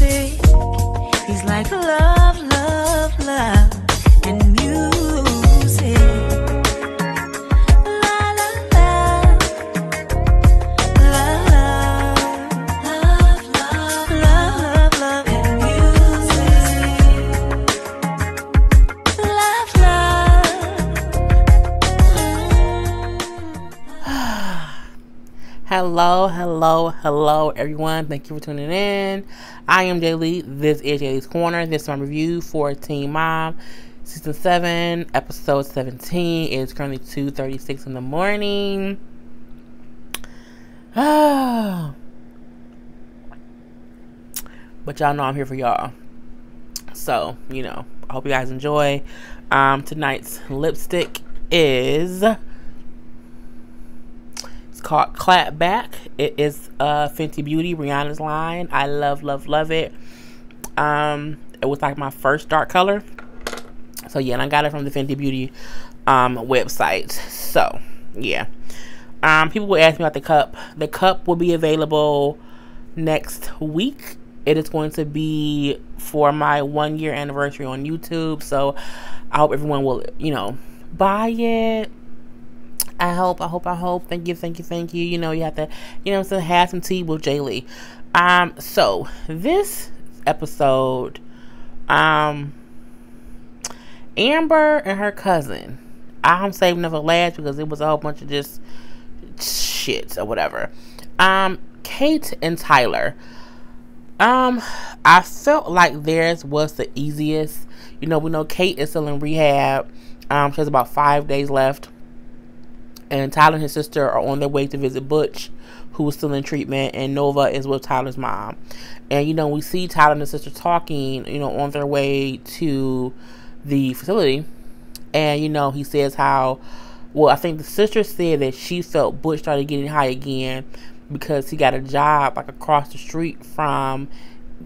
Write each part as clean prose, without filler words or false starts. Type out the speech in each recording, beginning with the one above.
music. He's like love, love, love, and music. La la la, love, love, love, love, love, and music. Love, love. Hello, hello, hello, everyone. Thank you for tuning in. I am Jaylee. This is Jaylee's Corner. This is my review for Teen Mom, Season 7, Episode 17. It is currently 2:36 in the morning. But y'all know I'm here for y'all. So, I hope you guys enjoy. Tonight's lipstick is... called Clap Back. It is Fenty Beauty, Rihanna's line. I love, love, love it. It was like my first dark color. So yeah, and I got it from the Fenty Beauty website. So yeah. People will ask me about the cup. The cup will be available next week. It is going to be for my 1-year anniversary on YouTube. So I hope everyone will, buy it. I hope. Thank you. You have to, have some tea with Jaylee. So this episode, Amber and her cousin, I'm saving it for last because it was a whole bunch of just shit or whatever. Kate and Tyler. I felt like theirs was the easiest. We know Kate is still in rehab. She has about 5 days left. And Tyler and his sister are on their way to visit Butch, who is still in treatment, and Nova is with Tyler's mom. And, we see Tyler and his sister talking, on their way to the facility. And, he says how, I think the sister said that she felt Butch started getting high again because he got a job, like, across the street from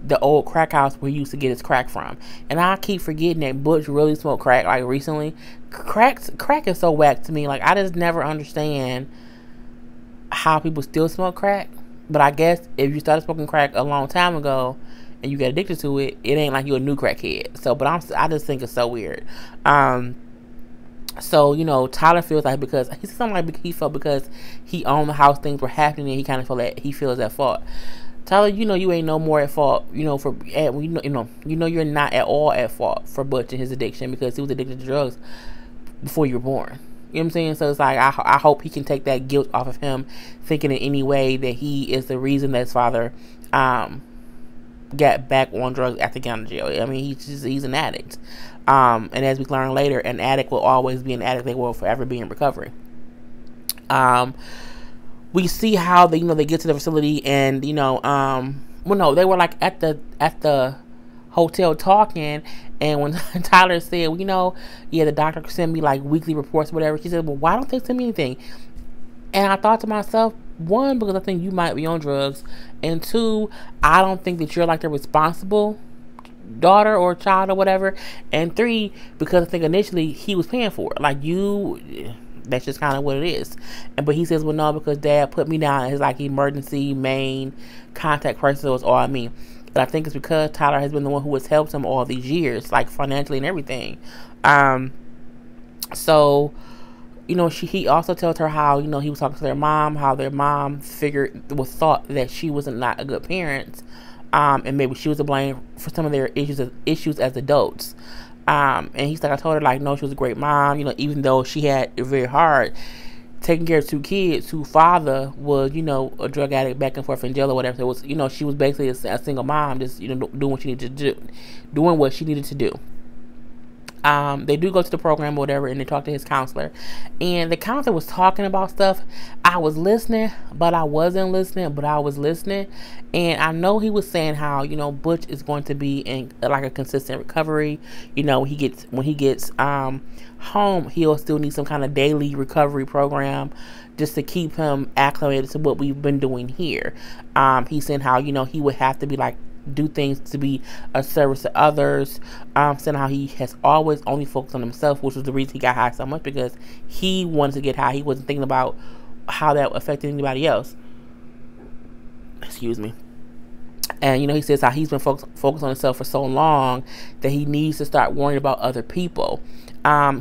the old crack house where he used to get his crack from. And I keep forgetting that Butch really smoked crack, like, recently. Crack is so whack to me. Like, I just never understand how people still smoke crack. But I guess if you started smoking crack a long time ago and you get addicted to it, it ain't like you're a new crackhead. So, but I just think it's so weird. So, Tyler feels like because he said something like he felt because he owned the house, things were happening, and he kind of felt that he feels at fault. Tyler, you ain't no more at fault, for you're not at all at fault for Butch and his addiction because he was addicted to drugs before you were born. You know what I'm saying? So it's like I hope he can take that guilt off of him, thinking in any way that he is the reason that his father got back on drugs after getting out of jail. I mean, he's an addict, and as we learn later, an addict will always be an addict. They will forever be in recovery. We see how they get to the facility and they were like at the hotel talking, and when Tyler said, the doctor could send me like weekly reports or whatever, she said, well, why don't they send me anything? And I thought to myself, one, because I think you might be on drugs, and two, I don't think that you're like the responsible daughter or child or whatever, and three, because I think initially he was paying for it, like you. That's just kind of what it is. But he says, well, no, because Dad put me down as like emergency main contact person. So it's all I mean. But I think it's because Tyler has been the one who has helped him all these years, like financially and everything. So, he also tells her how, he was talking to their mom, how their mom thought that she was not a good parent. And maybe she was to blame for some of their issues as adults. And he's like, I told her, like, no, she was a great mom, even though she had it very hard taking care of 2 kids whose father was, a drug addict back and forth in jail or whatever. So it was, she was basically a single mom, just, doing what she needed to do. They do go to the program or whatever, and they talk to his counselor. And the counselor was talking about stuff. I was listening, but I wasn't listening, but I was listening. And I know he was saying how, Butch is going to be in like a consistent recovery. When he gets home, he'll still need some kind of daily recovery program just to keep him acclimated to what we've been doing here. He's saying how, he would have to be like do things to be a service to others. Saying how he has always only focused on himself, which was the reason he got high so much, because he wanted to get high. He wasn't thinking about how that affected anybody else. Excuse me. And, he says how he's been focused on himself for so long that he needs to start worrying about other people.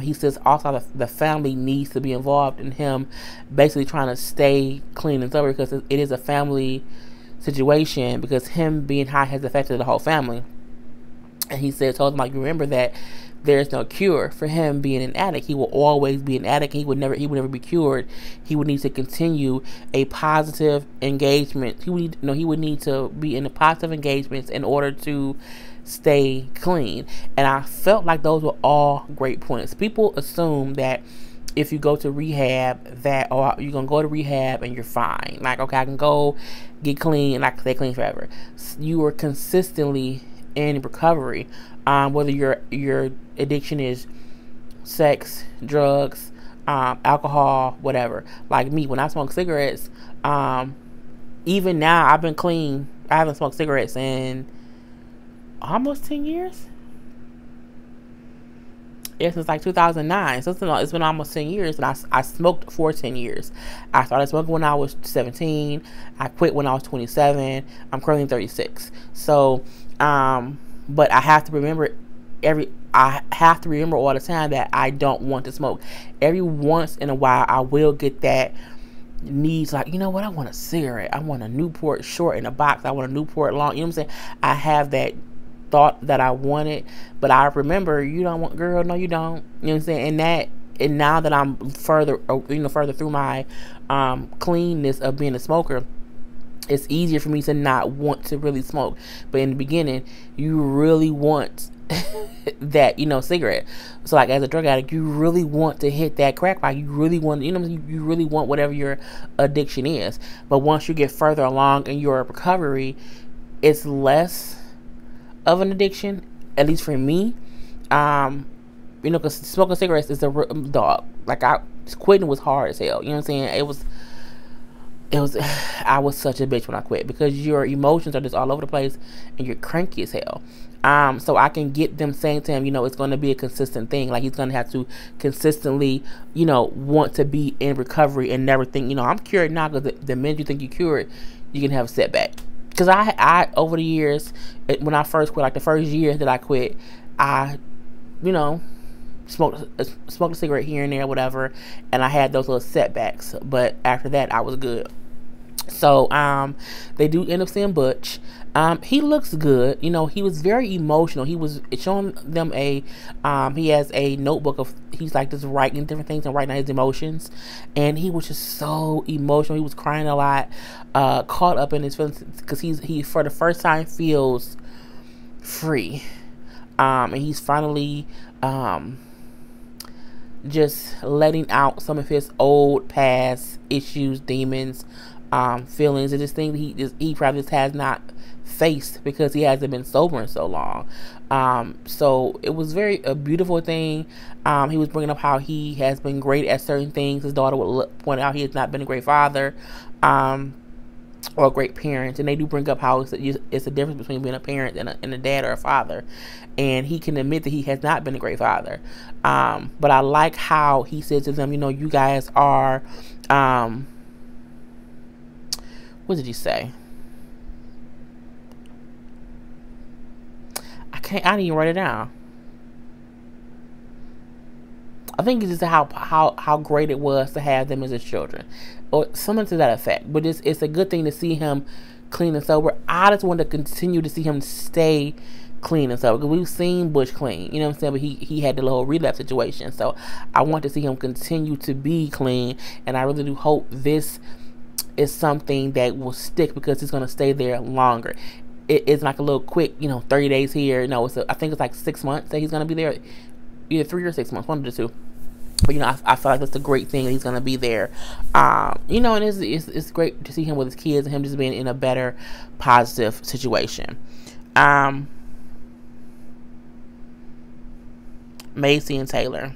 He says also the family needs to be involved in him basically trying to stay clean and sober, because it is a family situation, because him being high has affected the whole family. And he told them, like, remember that there's no cure for him being an addict. He will always be an addict. He would never be cured. He would need to continue a positive engagement. He would need to be in the positive engagements in order to stay clean. And I felt like those were all great points. People assume that if you go to rehab that, or you're going to go to rehab and you're fine. Like, okay, I can go get clean and I can stay clean forever. You are consistently in recovery, whether your addiction is sex, drugs, alcohol, whatever. Like me, when I smoke cigarettes, even now I've been clean. I haven't smoked cigarettes in almost 10 years. Yeah, since like 2009. So it's been almost 10 years. And I smoked for 10 years. I started smoking when I was 17. I quit when I was 27. I'm currently 36. So, but I have to remember all the time that I don't want to smoke. Every once in a while, I will get that needs, like, you know what, I want a cigarette. I want a Newport short in a box. I want a Newport long. You know what I'm saying? I have that thought that I want it, but I remember, you don't want, girl, no you don't. You know what I'm saying? And now that I'm further through my cleanness of being a smoker, it's easier for me to not want to really smoke. But in the beginning, you really want that, cigarette. So like as a drug addict, you really want to hit that crack pipe. You really want, you really want whatever your addiction is. But once you get further along in your recovery, it's less of an addiction, at least for me. Because smoking cigarettes is a dog. Like, quitting was hard as hell. You know what I'm saying? It was I was such a bitch when I quit, because your emotions are just all over the place and you're cranky as hell. So I can get them saying to him, it's going to be a consistent thing. Like, he's going to have to consistently, want to be in recovery and never think, I'm cured now, because the minute you think you're cured, you can have a setback. Because I over the years, when I first quit, like the first year that I quit, I, smoked a cigarette here and there, whatever, and I had those little setbacks. But after that, I was good. So they do end up seeing Butch. He looks good. He was very emotional. He was showing them he has a notebook of, he's like just writing different things and writing out his emotions, and he was just so emotional. He was crying a lot, caught up in his feelings, because he for the first time feels free, and he's finally just letting out some of his old past issues, demons, feelings, and just things he probably just has not faced because he hasn't been sober in so long. So it was a beautiful thing. He was bringing up how he has been great at certain things. His daughter would point out he has not been a great father, or a great parent, and they do bring up how it's a difference between being a parent and a dad or a father, and he can admit that he has not been a great father. But I like how he says to them, you guys are, what did he say? I didn't even write it down. I think it's just how great it was to have them as his children, or something to that effect. But it's a good thing to see him clean and sober. I just want to continue to see him stay clean and sober, because we've seen Butch clean, you know what I'm saying, but he had the little relapse situation. So I want to see him continue to be clean, and I really do hope this is something that will stick, because it's going to stay there longer. It's like a little quick, 30 days here. No, I think it's like 6 months that he's going to be there, either 3 or 6 months, one of the two. But I feel like that's a great thing that he's going to be there. And it's great to see him with his kids and him just being in a better, positive situation. Macy and Taylor.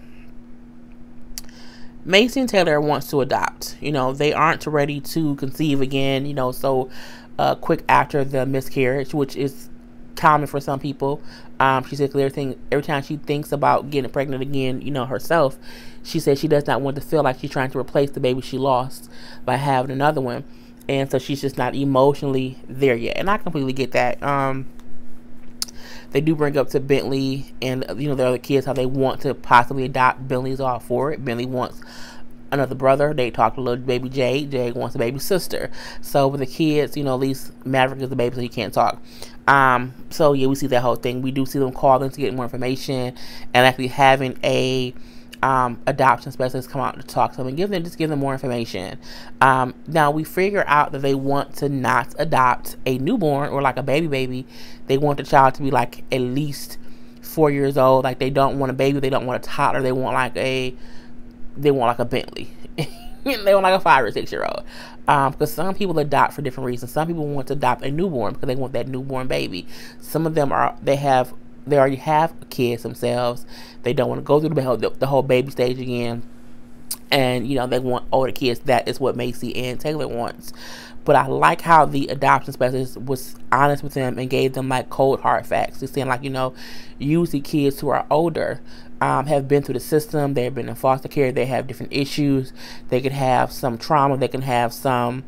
Macy and Taylor wants to adopt. They aren't ready to conceive again, so quick after the miscarriage, which is common for some people. She said every time she thinks about getting pregnant again, herself, she said she does not want to feel like she's trying to replace the baby she lost by having another one. and so she's just not emotionally there yet. And I completely get that. They do bring up to Bentley and their other kids how they want to possibly adopt. Bentley's all for it. Bentley wants another brother. They talked to little baby Jade. Jade wants a baby sister. So with the kids, at least Maverick is the baby, so he can't talk. So yeah, we see that whole thing. We do see them calling to get more information and actually having a adoption specialist come out to talk to them and give them more information. Now we figure out that they want to not adopt a newborn or like a baby. They want the child to be like at least 4 years old. Like they don't want a baby, they don't want a toddler, they want like a Bentley. They want like a 5 or 6 year old. Because some people adopt for different reasons. Some people want to adopt a newborn because they want that newborn baby. Some of them they already have kids themselves. They don't want to go through the whole baby stage again. And, they want older kids. That is what Macy and Taylor wants. But I like how the adoption specialist was honest with them and gave them like cold hard facts. He's saying like, usually kids who are older have been through the system. They've been in foster care. They have different issues. They could have some trauma. They can have some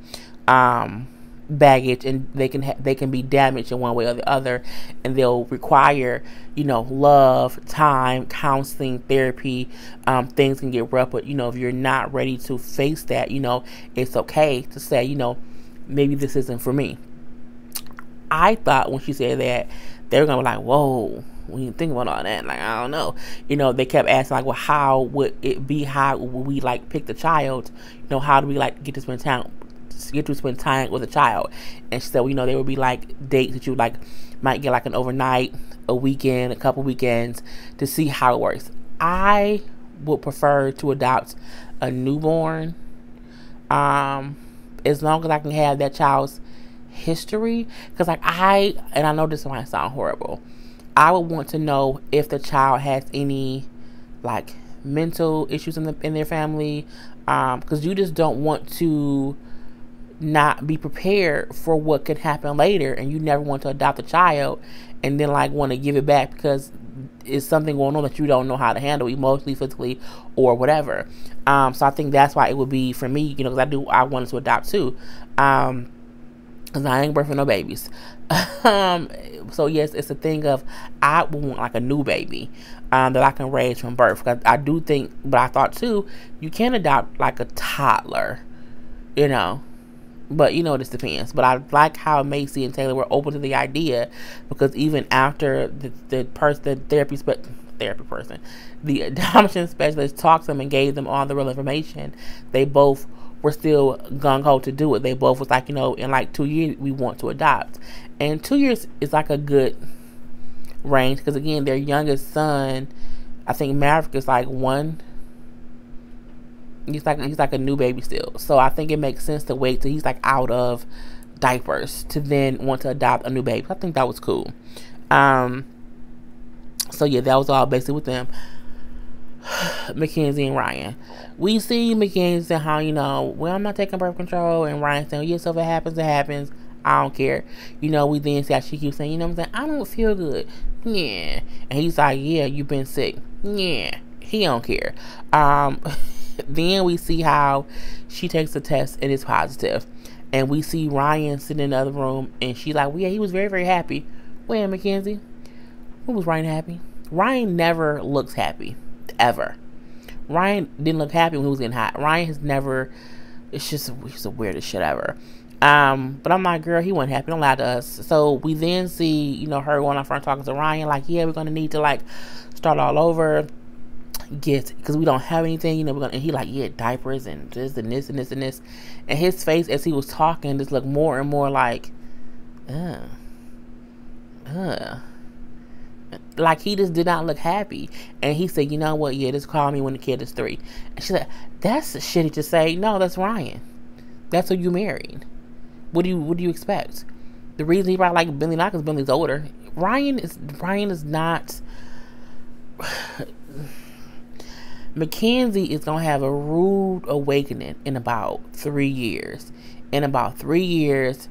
baggage, and they can be damaged in one way or the other, and they'll require love, time, counseling, therapy. Things can get rough, but if you're not ready to face that, it's okay to say maybe this isn't for me. I thought when she said that they were gonna be like, whoa, when you think about all that, like, I don't know. They kept asking like, well, how would it be? How would we like pick the child? How do we like get to spend time with a child? And she said, there would be like dates that you like might get like an overnight, a weekend, a couple weekends to see how it works. I would prefer to adopt a newborn, as long as I can have that child's history. Because like I know this might sound horrible, I would want to know if the child has any like mental issues in their family, because you just don't want to not be prepared for what could happen later, and you never want to adopt a child and then like want to give it back because it's something going on that you don't know how to handle emotionally, physically, or whatever. So I think that's why it would be for me, because I wanted to adopt too, because I ain't birthing no babies. So yes, it's a thing of I would want like a new baby that I can raise from birth. Because I do think, but I thought too, you can adopt like a toddler, but this depends. But I like how Macy and Taylor were open to the idea, because even after the adoption specialist talked to them and gave them all the real information, they both were still gung-ho to do it. They both was like, in like 2 years we want to adopt. And 2 years is like a good range, because again, their youngest son, I think Maverick, is like 1. He's like a new baby still. So I think it makes sense to wait till he's like out of diapers to then want to adopt a new baby. I think that was cool. So yeah, that was all basically with them. Mackenzie and Ryan. We see Mackenzie say how, well, I'm not taking birth control, and Ryan saying, yes, so if it happens, it happens. I don't care. We then see how she keeps saying, what I'm saying, I don't feel good. Yeah. And he's like, yeah, you've been sick. Yeah. He don't care. Then we see how she takes the test and it's positive. And we see Ryan sitting in the other room, and she like, well, yeah, he was very, very happy. Wait, Mackenzie, when was Ryan happy? Ryan never looks happy. Ever. Ryan didn't look happy when he was getting hot. Ryan has never, he's the weirdest shit ever. But I'm like, girl, he wasn't happy. Don't lie to us. So we then see, her going on front talking to Ryan, like, yeah, we're going to need to like start all over, because we don't have anything, and he like, yeah, diapers and this and this and this and this. And his face as he was talking just looked more and more like, like he just did not look happy. And he said, you know what, yeah, just call me when the kid is 3. And she said, that's shitty to say. No, that's Ryan. That's who you married. What do you expect? The reason he probably like Bentley not because Bentley's older. Ryan is not. Mackenzie is gonna have a rude awakening in about 3 years. In about 3 years,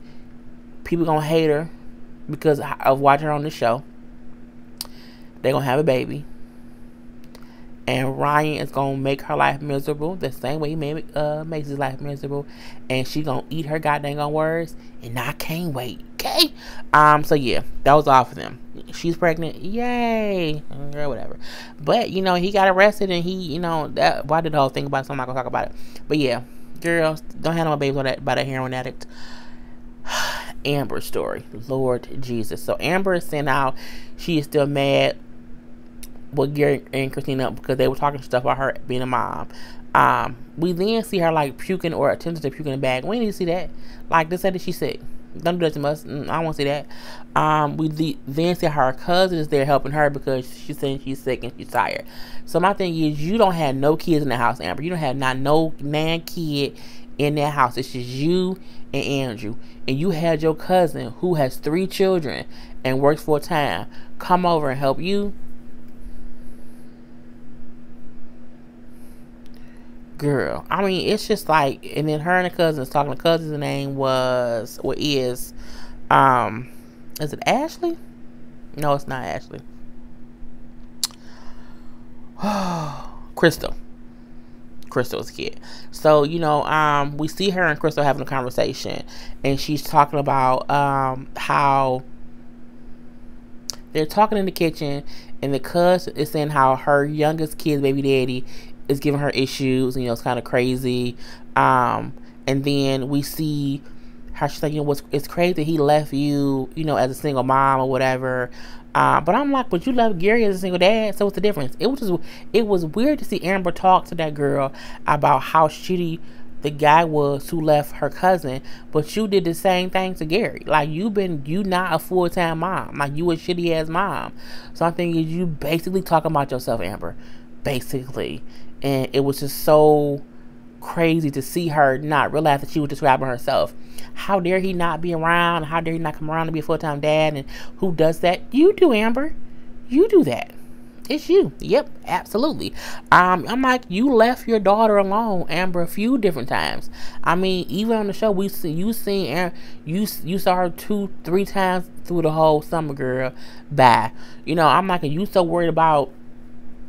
people gonna hate her because of watching her on the show. They're gonna have a baby, and Ryan is gonna make her life miserable the same way he made Macy's life miserable, and she gonna eat her goddamn words, and I can't wait. Okay, so yeah, that was all for them. She's pregnant, yay, or whatever. But he got arrested, and he, that why did the whole thing about it, so I'm not gonna talk about it. But yeah, girls, don't handle my babies by that heroin addict. Amber's story, Lord Jesus. So Amber is saying how she is still mad with Gary and Christina because they were talking stuff about her being a mom. We then see her like puking or attempting to puke in the bag. We need to see that. Like, they said that she's sick. Don't do that to us. I don't want to see that. We then see her cousin is there helping her because she's saying she's sick and she's tired. So my thing is, you don't have no kids in the house, Amber. You don't have no kid in that house. It's just you and Andrew, and you had your cousin who has 3 children and works full time come over and help you. Girl, I mean, it's just like, and then her and the cousins talking. The cousin's name is it Ashley? No, it's not Ashley. Crystal's kid. So, we see her and Crystal having a conversation, and she's talking about how they're talking in the kitchen, and the cousin is saying how her youngest kid's baby daddy is giving her issues, and it's kind of crazy. And then we see how she's like, it's crazy he left you, as a single mom or whatever. But I'm like, but you left Gary as a single dad, so what's the difference? It was weird to see Amber talk to that girl about how shitty the guy was who left her cousin, but you did the same thing to Gary. Like, you not a full-time mom. Like, you a shitty ass mom. So I'm thinking you basically talking about yourself, Amber. Basically. And it was just so crazy to see her not realize that she was describing herself. How dare he not be around? How dare he not come around to be a full-time dad? And who does that? You do, Amber. You do that. It's you. Yep, absolutely. I'm like, you left your daughter alone, Amber, a few different times. I mean, even on the show, you saw her 2-3 times through the whole summer, girl. Bye. I'm like, are you so worried about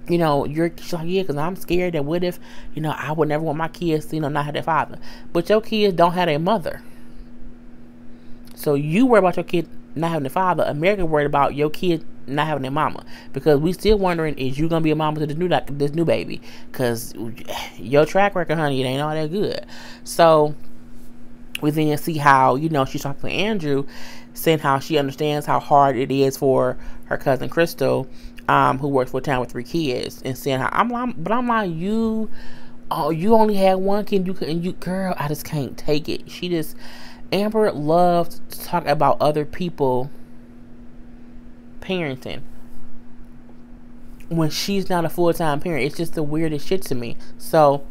she's like, yeah, because I'm scared that what if, I would never want my kids to, not have their father. But your kids don't have a mother. So you worry about your kid not having a father. America worried about your kid not having a mama. Because we still wondering, is you going to be a mama to this new baby? Because your track record, honey, it ain't all that good. So we then see how, she's talking to Andrew, saying how she understands how hard it is for her cousin Crystal, who works full time with 3 kids, and saying how I'm like, you only had 1 kid, you girl, I just can't take it. Amber loves to talk about other people parenting when she's not a full-time parent. It's just the weirdest shit to me. So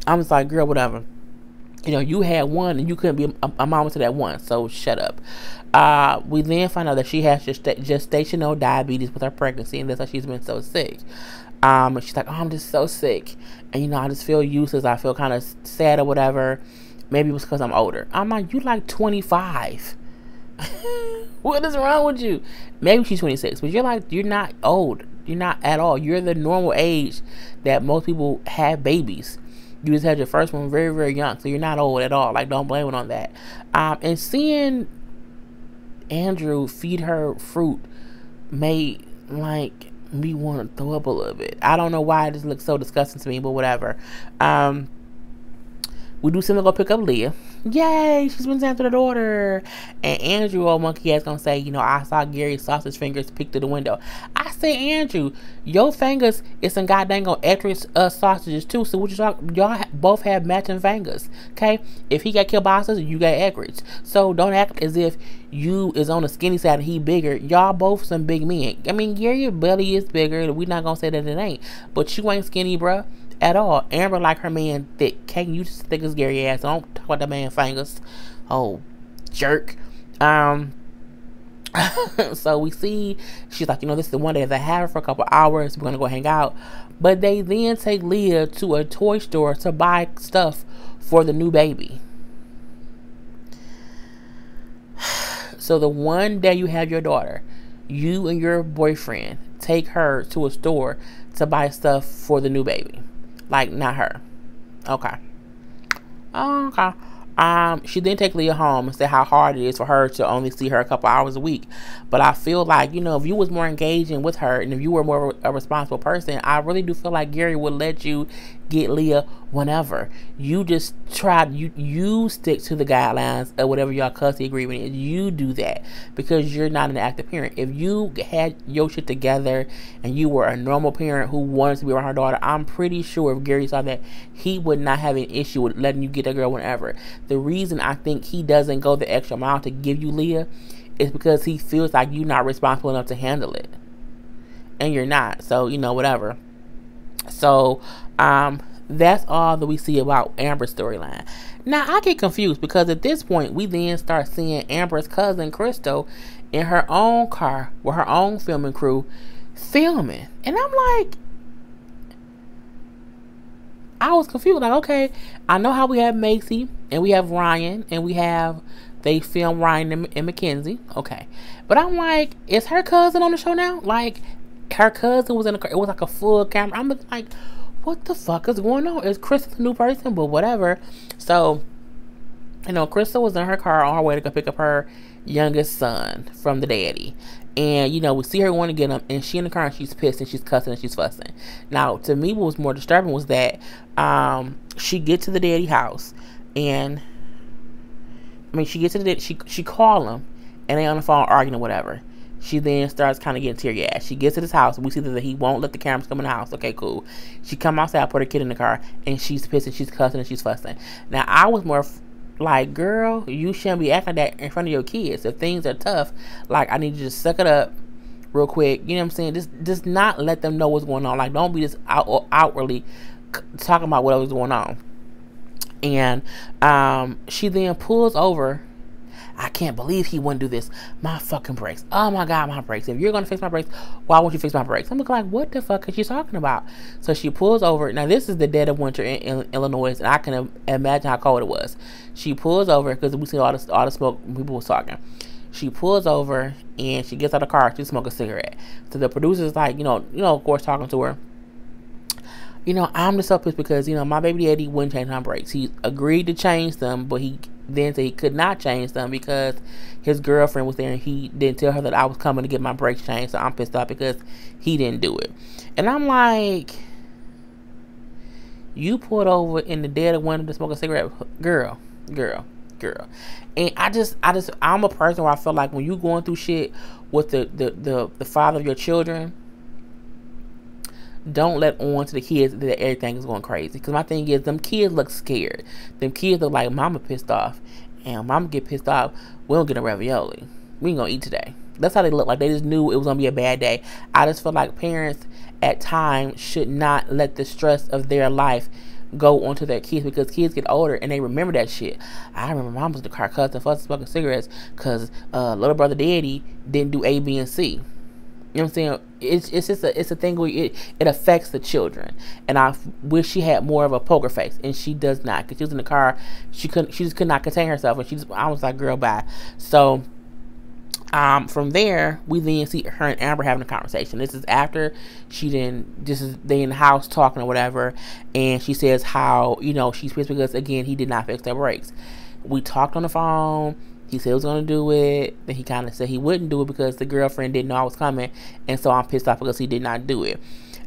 I'm just like, girl, whatever. You had 1 and you couldn't be a mama to that 1, so shut up. We then find out that she has gestational diabetes with her pregnancy, and that's why she's been so sick. And she's like, oh, I'm just so sick, and I just feel useless. I feel kind of sad or whatever. Maybe it was because I'm older. I'm like, you like 25. What is wrong with you? Maybe she's 26, but you're not old. You're not at all. You're the normal age that most people have babies. You just had your first one very, very young, so you're not old at all. Like, don't blame it on that. And seeing Andrew feed her fruit made like me want to throw up a little bit. I don't know why it just looks so disgusting to me, but whatever. We do send to go pick up Leah. Yay, she's been sent to the daughter. And Andrew, old monkey ass, gonna say, I saw Gary's sausage fingers peek through the window. I say, Andrew, your fingers is some goddamn extra sausages too. So what you talk? Y'all both have matching fingers. Okay? If he got killed by sausage, you got Eckridge. So don't act as if you is on the skinny side and he bigger. Y'all both some big men. I mean, Gary, your belly is bigger. We not gonna say that it ain't. But you ain't skinny, bruh. At all. Amber like her man thick. Can't you just thick as Gary ass? Don't talk about that man fingers. Oh, jerk. So we see she's like, this is the one day that I have her for a couple hours. We're gonna go hang out. But they then take Leah to a toy store to buy stuff for the new baby. So the one day you have your daughter, you and your boyfriend take her to a store to buy stuff for the new baby. Like, not her. Okay. Okay. She then take Leah home and say how hard it is for her to only see her a couple hours a week. But I feel like, if you was more engaging with her and if you were more a responsible person, I really do feel like Gary would let you get Leah whenever. You just you stick to the guidelines of whatever your custody agreement is. You do that because you're not an active parent. If you had your shit together and you were a normal parent who wanted to be around her daughter, I'm pretty sure if Gary saw that, he would not have an issue with letting you get that girl whenever. The reason I think he doesn't go the extra mile to give you Leah is because he feels like you're not responsible enough to handle it. And you're not. So, whatever. So, that's all that we see about Amber's storyline. Now, I get confused because at this point, we then start seeing Amber's cousin, Crystal, in her own car with her own filming crew filming. And I'm like, I was confused. Like, okay, I know how we have Macy and we have Ryan and they film Ryan and Mackenzie. Okay. But I'm like, is her cousin on the show now? Like, her cousin was in it was like a full camera. I'm like, what the fuck is going on? Is Crystal a new person? But whatever. So, Crystal was in her car on her way to go pick up her youngest son from the daddy. And, we see her going to get him, and she in the car, and she's pissed, and she's cussing, and she's fussing. Now, to me, what was more disturbing was that she gets to the daddy house, and, she gets to the daddy, she call him, and they on the phone arguing or whatever. She then starts kind of getting tear gas. She gets to this house, and we see that he won't let the cameras come in the house. Okay, cool. She come outside, put her kid in the car, and she's pissed, and she's cussing, and she's fussing. Now, I was more like, girl, you shouldn't be acting like that in front of your kids. If things are tough, like, I need you to suck it up real quick. You know what I'm saying? Just not let them know what's going on. Like, don't be just outwardly talking about whatever's going on. And she then pulls over. I can't believe he wouldn't do this. My fucking brakes. Oh my God, my brakes. If you're going to fix my brakes, why won't you fix my brakes? I'm looking like, what the fuck is she talking about? So she pulls over. Now, this is the dead of winter in Illinois, and I can imagine how cold it was. She pulls over because we see all the smoke people was talking. She pulls over and she gets out of the car. She smokes a cigarette. So the producer's like, of course, talking to her. I'm just so pissed because, my baby daddy wouldn't change my brakes. He agreed to change them, but he then said he could not change them because his girlfriend was there and he didn't tell her that I was coming to get my brakes changed. So I'm pissed off because he didn't do it. And I'm like, you pulled over in the dead of winter to smoke a cigarette, girl. And I'm a person where I feel like when you going through shit with the father of your children, don't let on to the kids that everything is going crazy. Because my thing is, them kids look scared. Them kids look like mama pissed off. And mama get pissed off, we don't get a ravioli. We ain't going to eat today. That's how they look like. They just knew it was going to be a bad day. I just feel like parents at times should not let the stress of their life go onto their kids, because kids get older and they remember that shit. I remember mom was in the car cussing, fussing, smoking cigarettes because little brother daddy didn't do A, B, and C. You know what I'm saying? It's a thing where it affects the children, and I wish she had more of a poker face, and she does not. Because she was in the car, she just could not contain herself, and I was like, girl, bye. So from there, we then see her and Amber having a conversation. This is after they in the house talking or whatever, and she says how she's pissed because again he did not fix their brakes. We talked on the phone. He said he was going to do it. Then he kind of said he wouldn't do it because the girlfriend didn't know I was coming. And so I'm pissed off because he did not do it.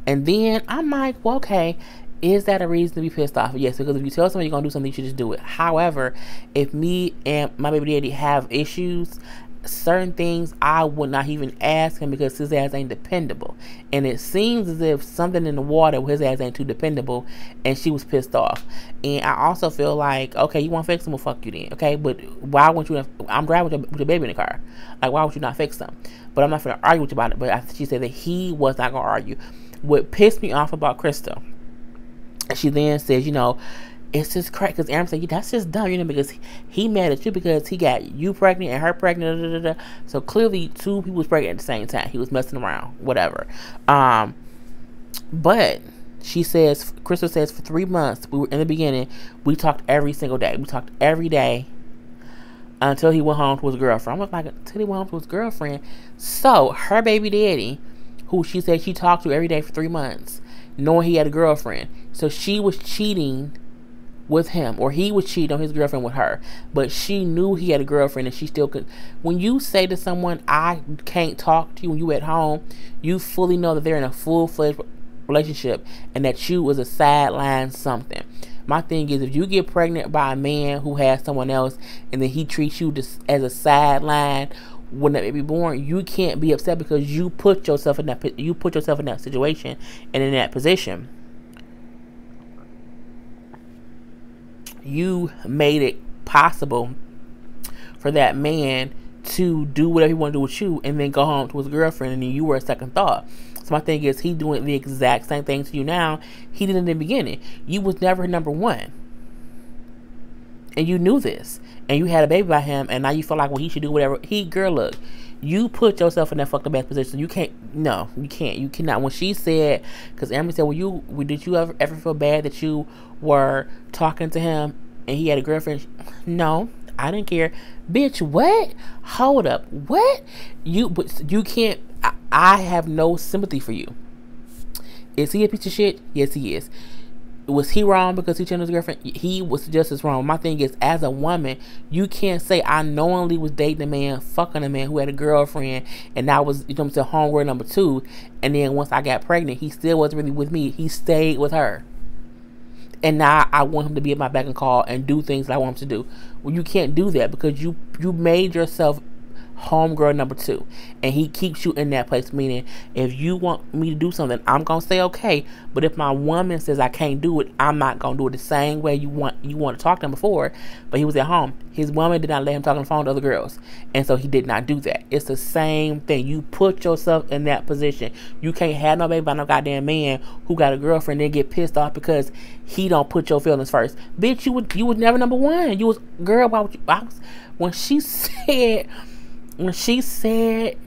And then I'm like, well, okay, is that a reason to be pissed off? Yes, because if you tell somebody you're going to do something, you should just do it. However, if me and my baby daddy have issues, certain things I would not even ask him because his ass ain't dependable. And it seems as if something in the water with his ass ain't too dependable, and she was pissed off. And I also feel like, okay, you want to fix them? Well, fuck you then, okay? But why won't you? I'm driving with your baby in the car. Like, why would you not fix them? But I'm not going to argue with you about it. But she said that he was not going to argue. What pissed me off about Crystal, she then says, it's just crazy because Aaron said, that's just dumb, because he mad at you because he got you pregnant and her pregnant. Da, da, da. So clearly, two people was pregnant at the same time. He was messing around, whatever. But Crystal says, for 3 months, in the beginning, we talked every single day. We talked every day until he went home to his girlfriend. I was like, until he went home to his girlfriend. So her baby daddy, who she said she talked to every day for 3 months, knowing he had a girlfriend. So she was cheating with him, or he was cheating on his girlfriend with her, but she knew he had a girlfriend and she still could. When you say to someone, I can't talk to you when you at home, you fully know that they're in a full-fledged relationship and that you was a sideline something. My thing is, if you get pregnant by a man who has someone else and then he treats you just as a sideline when that baby born, you can't be upset because you put yourself in that situation and in that position. You made it possible for that man to do whatever he wanted to do with you and then go home to his girlfriend, and then you were a second thought. So my thing is, he doing the exact same thing to you now he did in the beginning. You was never number one, and you knew this, and you had a baby by him, and now you feel like, well, he should do whatever. Girl, look, you put yourself in that fucked up ass position. You can't. No, you can't. You cannot. When she said, because Amber said, well, did you ever feel bad that you were talking to him and he had a girlfriend? No, I didn't care. Bitch, what? Hold up. What? You can't. I have no sympathy for you. Is he a piece of shit? Yes, he is. Was he wrong because he cheated on his girlfriend? He was just as wrong. My thing is, as a woman, you can't say I knowingly was dating a man, fucking a man who had a girlfriend, and I was, homegirl number 2, and then once I got pregnant, he still wasn't really with me. He stayed with her. And now I want him to be at my beck and call and do things that I want him to do. Well, you can't do that because you made yourself homegirl number 2, and he keeps you in that place. Meaning, if you want me to do something, I'm gonna say okay, but if my woman says I can't do it, I'm not gonna do it the same way you want to talk to him before. But he was at home, his woman did not let him talk on the phone to other girls, and so he did not do that. It's the same thing. You put yourself in that position. You can't have no baby by no goddamn man who got a girlfriend and get pissed off because he don't put your feelings first. Bitch, you was never number one. You was, girl, why would you? When she said,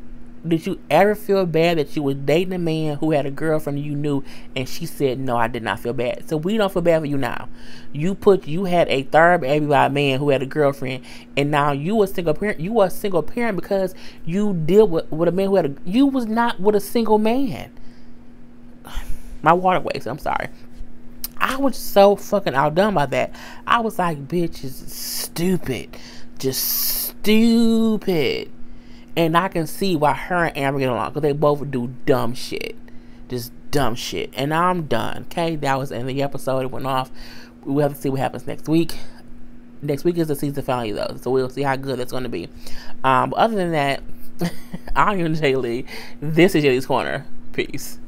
did you ever feel bad that you was dating a man who had a girlfriend you knew? And she said, no, I did not feel bad. So we don't feel bad for you now. You had a third baby by a man who had a girlfriend, and now you a single parent. You are a single parent because you deal with a man who you was not with a single man. My waterways, I'm sorry. I was so fucking outdone by that. I was like, bitch is stupid. Just stupid. And I can see why her and Amber get along, because they both do dumb shit. Just dumb shit. And now I'm done. Okay? That was the end of the episode. It went off. We'll have to see what happens next week. Next week is the season finale, though. So we'll see how good that's going to be. But other than that, I'm your Jaylee. This is Jaylee's Corner. Peace.